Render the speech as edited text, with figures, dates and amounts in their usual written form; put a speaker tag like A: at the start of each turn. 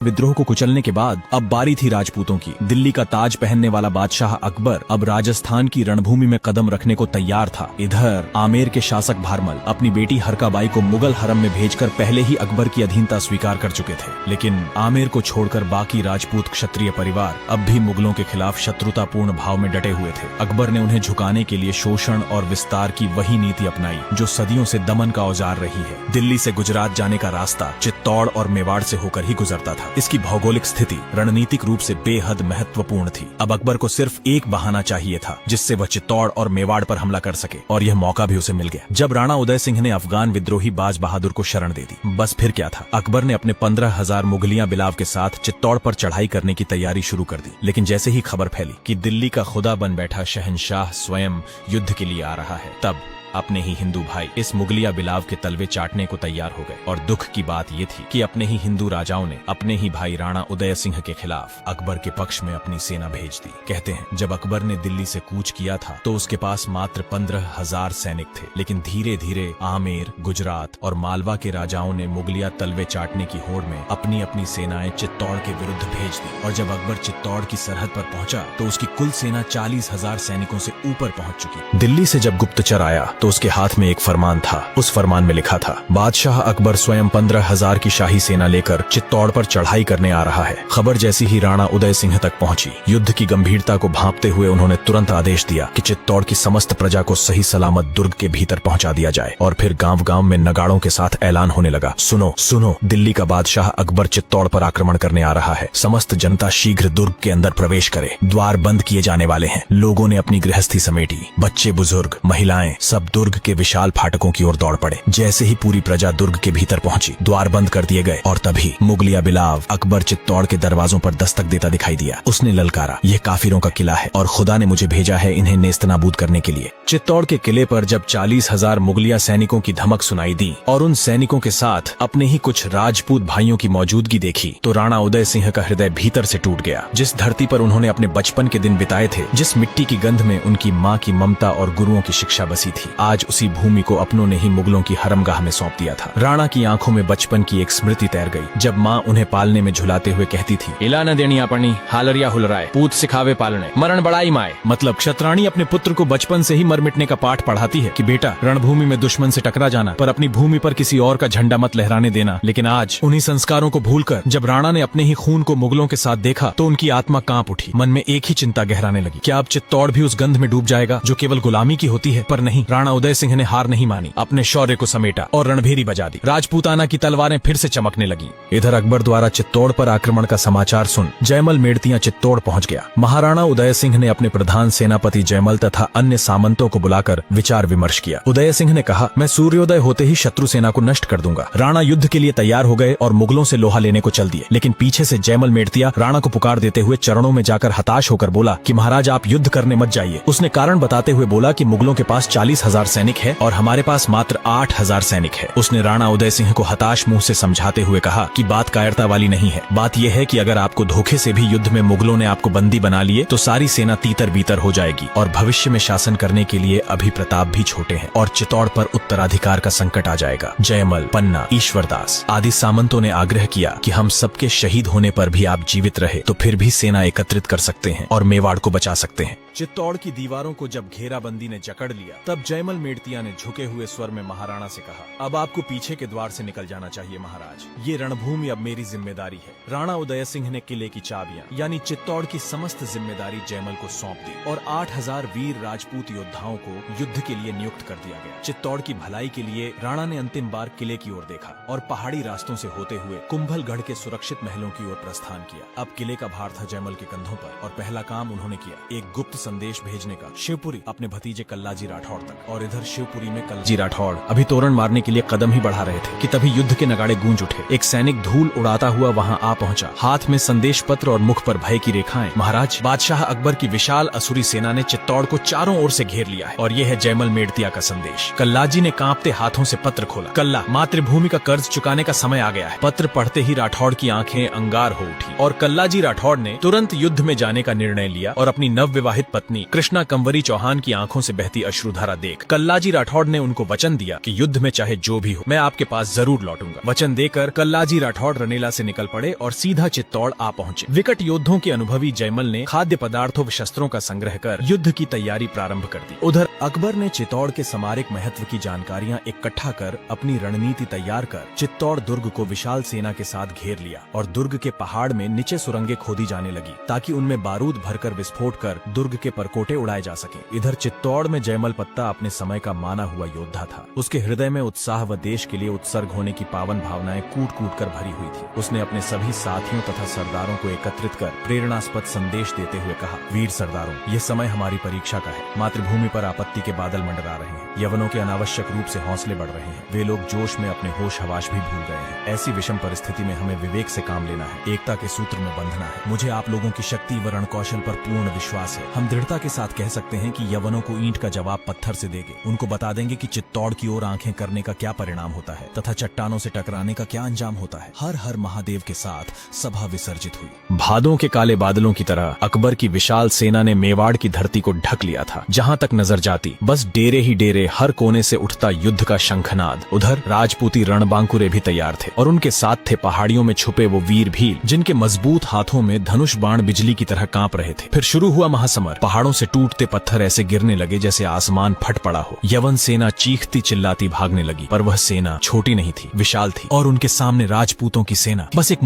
A: विद्रोह को कुचलने के बाद अब बारी थी राजपूतों की। दिल्ली का ताज पहनने वाला बादशाह अकबर अब राजस्थान की रणभूमि में कदम रखने को तैयार था। इधर आमेर के शासक भारमल अपनी बेटी हरकाबाई को मुगल हरम में भेजकर पहले ही अकबर की अधीनता स्वीकार कर चुके थे, लेकिन आमेर को छोड़कर बाकी राजपूत क्षत्रिय परिवार अब भी मुगलों के खिलाफ शत्रुतापूर्ण भाव में डटे हुए थे। अकबर ने उन्हें झुकाने के लिए शोषण और विस्तार की वही नीति अपनाई जो सदियों से दमन का औजार रही है। दिल्ली से गुजरात जाने का रास्ता चित्तौड़ और मेवाड़ से होकर ही गुजरता था। इसकी भौगोलिक स्थिति रणनीतिक रूप से बेहद महत्वपूर्ण थी। अब अकबर को सिर्फ एक बहाना चाहिए था जिससे वह चित्तौड़ और मेवाड़ पर हमला कर सके, और यह मौका भी उसे मिल गया जब राणा उदय सिंह ने अफगान विद्रोही बाज बहादुर को शरण दे दी। बस फिर क्या था, अकबर ने अपने 15,000 मुगलिया बिलाव के साथ चित्तौड़ पर चढ़ाई करने की तैयारी शुरू कर दी। लेकिन जैसे ही खबर फैली कि दिल्ली का खुदा बन बैठा शहंशाह स्वयं युद्ध के लिए आ रहा है, तब अपने ही हिंदू भाई इस मुगलिया बिलाव के तलवे चाटने को तैयार हो गए। और दुख की बात ये थी कि अपने ही हिंदू राजाओं ने अपने ही भाई राणा उदय सिंह के खिलाफ अकबर के पक्ष में अपनी सेना भेज दी। कहते हैं जब अकबर ने दिल्ली से कूच किया था तो उसके पास मात्र 15,000 सैनिक थे, लेकिन धीरे धीरे आमेर, गुजरात और मालवा के राजाओं ने मुगलिया तलवे चाटने की होड़ में अपनी अपनी सेनाएं चित्तौड़ के विरुद्ध भेज दी। और जब अकबर चित्तौड़ की सरहद पर पहुंचा तो उसकी कुल सेना 40,000 सैनिकों से ऊपर पहुंच चुकी। दिल्ली से जब गुप्तचर आया तो उसके हाथ में एक फरमान था। उस फरमान में लिखा था, बादशाह अकबर स्वयं 15,000 की शाही सेना लेकर चित्तौड़ पर चढ़ाई करने आ रहा है। खबर जैसी ही राणा उदय सिंह तक पहुंची, युद्ध की गंभीरता को भांपते हुए उन्होंने तुरंत आदेश दिया कि चित्तौड़ की समस्त प्रजा को सही सलामत दुर्ग के भीतर पहुंचा दिया जाए। और फिर गांव गांव में नगाड़ों के साथ ऐलान होने लगा, सुनो सुनो, दिल्ली का बादशाह अकबर चित्तौड़ पर आक्रमण करने आ रहा है। समस्त जनता शीघ्र दुर्ग के अंदर प्रवेश करे। द्वार बंद किए जाने वाले हैं। लोगों ने अपनी गृहस्थी समेटी। बच्चे, बुजुर्ग, महिलाएं सब दुर्ग के विशाल फाटकों की ओर दौड़ पड़े। जैसे ही पूरी प्रजा दुर्ग के भीतर पहुंची, द्वार बंद कर दिए गए और तभी मुगलिया बिलाव अकबर चित्तौड़ के दरवाजों पर दस्तक देता दिखाई दिया। उसने ललकारा, यह काफिरों का किला है और खुदा ने मुझे भेजा है इन्हें नेस्तनाबूद करने के लिए। चित्तौड़ के किले पर जब 40,000 मुगलिया सैनिकों की धमक सुनाई दी और उन सैनिकों के साथ अपने ही कुछ राजपूत भाइयों की मौजूदगी देखी तो राणा उदय सिंह का हृदय भीतर से टूट गया। जिस धरती पर उन्होंने अपने बचपन के दिन बिताए थे, जिस मिट्टी की गंध में उनकी माँ की ममता और गुरुओं की शिक्षा बसी थी, आज उसी भूमि को अपनों ने ही मुगलों की हरमगाह में सौंप दिया था। राणा की आंखों में बचपन की एक स्मृति तैर गई जब माँ उन्हें पालने में झुलाते हुए कहती थी, इला न देनी आपनी हालरिया हुलराए, पूत सिखावे पालने, मरण बड़ाई माए। मतलब क्षत्राणी अपने पुत्र को बचपन से ही मर मिटने का पाठ पढ़ाती है कि बेटा, रणभूमि में दुश्मन से टकरा जाना पर अपनी भूमि पर किसी और का झंडा मत लहराने देना। लेकिन आज उन्हीं संस्कारों को भूलकर जब राणा ने अपने ही खून को मुगलों के साथ देखा तो उनकी आत्मा कांप उठी। मन में एक ही चिंता गहराने लगी, क्या अब चित्तौड़ भी उस गंध में डूब जाएगा जो केवल गुलामी की होती है? पर नहीं, राणा उदय सिंह ने हार नहीं मानी, अपने शौर्य को समेटा और रणभेरी बजा दी। राजपूताना की तलवारें फिर से चमकने लगी। इधर अकबर द्वारा चित्तौड़ पर आक्रमण का समाचार सुन जयमल मेड़तिया चित्तौड़ पहुंच गया। महाराणा उदय सिंह ने अपने प्रधान सेनापति जयमल तथा अन्य सामंतों को बुलाकर विचार विमर्श किया। उदय सिंह ने कहा, मैं सूर्योदय होते ही शत्रु सेना को नष्ट कर दूंगा। राणा युद्ध के लिए तैयार हो गए और मुगलों से लोहा लेने को चल दिए, लेकिन पीछे से जयमल मेड़तिया राणा को पुकार देते हुए चरणों में जाकर हताश होकर बोला कि महाराज, आप युद्ध करने मत जाइए। उसने कारण बताते हुए बोला कि मुगलों के पास 40,000 सैनिक है और हमारे पास मात्र 8,000 सैनिक है। उसने राणा उदय सिंह को हताश मुंह से समझाते हुए कहा कि बात कायरता वाली नहीं है। बात यह है कि अगर आपको धोखे से भी युद्ध में मुगलों ने आपको बंदी बना लिए तो सारी सेना तीतर बीतर हो जाएगी और भविष्य में शासन करने के लिए अभी प्रताप भी छोटे हैं और चित्तौड़ पर उत्तराधिकार का संकट आ जाएगा। जयमल, पन्ना, ईश्वरदास आदि सामंतों ने आग्रह किया कि हम सबके शहीद होने पर भी आप जीवित रहे तो फिर भी सेना एकत्रित कर सकते हैं और मेवाड़ को बचा सकते हैं। चित्तौड़ की दीवारों को जब घेराबंदी ने जकड़ लिया तब जयमल मेड़तिया ने झुके हुए स्वर में महाराणा से कहा, अब आपको पीछे के द्वार से निकल जाना चाहिए महाराज। ये रणभूमि अब मेरी जिम्मेदारी है। राणा उदय सिंह ने किले की चाबियां यानी चित्तौड़ की समस्त जिम्मेदारी जयमल को सौंप दी और 8,000 वीर राजपूत योद्धाओं को युद्ध के लिए नियुक्त कर दिया गया। चित्तौड़ की भलाई के लिए राणा ने अंतिम बार किले की ओर देखा और पहाड़ी रास्तों से होते हुए कुंभलगढ़ के सुरक्षित महलों की ओर प्रस्थान किया। अब किले का भार था जयमल के कंधों पर और पहला काम उन्होंने किया एक गुप्त संदेश भेजने का शिवपुरी अपने भतीजे कल्लाजी राठौड़ तक। और इधर शिवपुरी में कल्लाजी राठौड़ अभी तोरण मारने के लिए कदम ही बढ़ा रहे थे कि तभी युद्ध के नगाड़े गूंज उठे। एक सैनिक धूल उड़ाता हुआ वहां आ पहुंचा, हाथ में संदेश पत्र और मुख पर भय की रेखाएं। महाराज, बादशाह अकबर की विशाल असुरी सेना ने चित्तौड़ को चारों ओर से घेर लिया है और यह है जयमल मेड़तिया का संदेश। कल्लाजी ने कांपते हाथों से पत्र खोला। कल्ला, मातृभूमि का कर्ज चुकाने का समय आ गया है। पत्र पढ़ते ही राठौड़ की आंखें अंगार हो उठी और कल्लाजी राठौड़ ने तुरंत युद्ध में जाने का निर्णय लिया और अपनी नव विवाहित पत्नी कृष्णा कंवरी चौहान की आंखों से बहती अश्रुधारा देख कल्लाजी राठौड़ ने उनको वचन दिया कि युद्ध में चाहे जो भी हो मैं आपके पास जरूर लौटूंगा। वचन देकर कल्लाजी राठौड़ रनेला से निकल पड़े और सीधा चित्तौड़ आ पहुंचे। विकट योद्धों के अनुभवी जयमल ने खाद्य पदार्थों व शस्त्रों का संग्रह कर युद्ध की तैयारी प्रारंभ कर दी। उधर अकबर ने चित्तौड़ के स्मारक महत्व की जानकारियां इकट्ठा कर अपनी रणनीति तैयार कर चित्तौड़ दुर्ग को विशाल सेना के साथ घेर लिया और दुर्ग के पहाड़ में नीचे सुरंगें खोदी जाने लगी ताकि उनमें बारूद भरकर विस्फोट कर दुर्ग के परकोटे उड़ाए जा सके। इधर चित्तौड़ में जयमल पत्ता अपने समय का माना हुआ योद्धा था। उसके हृदय में उत्साह व देश के लिए उत्सर्ग होने की पावन भावनाएं कूट कूट कर भरी हुई थी। उसने अपने सभी साथियों तथा सरदारों को एकत्रित कर प्रेरणास्पद संदेश देते हुए कहा, वीर सरदारों, ये समय हमारी परीक्षा का है। मातृभूमि पर आपत्ति के बादल मंडरा रहे हैं। यवनों के अनावश्यक रूप से हौसले बढ़ रहे हैं। वे लोग जोश में अपने होश हवाश भी भूल गए हैं। ऐसी विषम परिस्थिति में हमें विवेक से काम लेना है, एकता के सूत्र में बंधना है। मुझे आप लोगों की शक्ति व रणकौशल पर पूर्ण विश्वास है। हम दृढ़ता के साथ कह सकते हैं कि यवनों को ईंट का जवाब पत्थर से देंगे। उनको बता देंगे कि चित्तौड़ की ओर आंखें करने का क्या परिणाम होता है तथा चट्टानों से टकराने का क्या अंजाम होता है। हर हर महादेव के साथ सभा विसर्जित हुई। भादों के काले बादलों की तरह अकबर की विशाल सेना ने मेवाड़ की धरती को ढक लिया था। जहां तक नजर जाती बस डेरे ही डेरे, हर कोने से उठता युद्ध का शंखनाद। उधर राजपूती रणबांकुरे भी तैयार थे और उनके साथ थे पहाड़ियों में छुपे वो वीर भील जिनके मजबूत हाथों में धनुष बाण बिजली की तरह कांप रहे थे। फिर शुरू हुआ महासमर। पहाड़ों से टूटते पत्थर ऐसे गिरने लगे जैसे आसमान फट पड़ा हो। यवन सेना चीखती चिल्लाती भागने लगी, पर वह सेना छोटी नहीं थी, विशाल थी और उनके सामने राजपूतों की सेना बस एक